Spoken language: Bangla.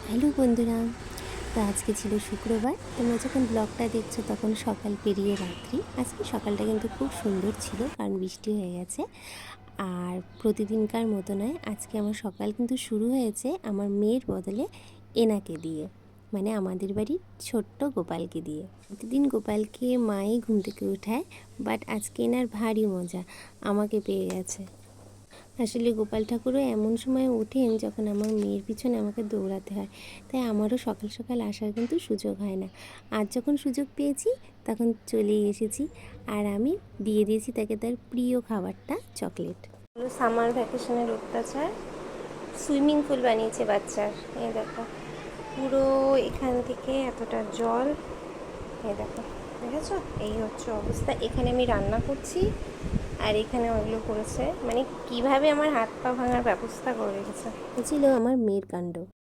হ্যালো বন্ধুরা, তো আজকে ছিল শুক্রবার। তোমরা যখন ব্লগটা দেখছো তখন সকাল পেরিয়ে রাত্রি। আজকে সকালটা কিন্তু খুব সুন্দর ছিল, কারণ বৃষ্টি হয়ে গেছে। আর প্রতিদিনকার মতো নয়, আজকে আমার সকাল কিন্তু শুরু হয়েছে আমার মেয়ের বদলে এনাকে দিয়ে, মানে আমাদের বাড়ির ছোট্ট গোপালকে দিয়ে। প্রতিদিন গোপালকে মাই ঘুম থেকে উঠায়, বাট আজকে এনার ভারী মজা, আমাকে পেয়ে গেছে। আসলে গোপাল ঠাকুরও এমন সময় ওঠেন যখন আমার মেয়ের পিছনে আমাকে দৌড়াতে হয়, তাই আমারও সকাল সকাল আসার কিন্তু সুযোগ হয় না। আজ যখন সুযোগ পেয়েছি তখন চলেই এসেছি, আর আমি দিয়ে দিয়েছি তাকে তার প্রিয় খাবারটা, চকলেট। সামার ভ্যাকেশনের অত্যাচার, সুইমিং পুল বানিয়েছে বাচ্চার। এই দেখো, পুরো এখান থেকে এতটা জল, এই দেখো, দেখেছো? এই হচ্ছে অবস্থা। এখানে আমি রান্না করছি, আর এখানে ওগুলো করেছে, মানে কিভাবে আমার হাত পা ভাঙার ব্যবস্থা করে রেখেছে। এ ছিল আমার মেয়ের কাণ্ড।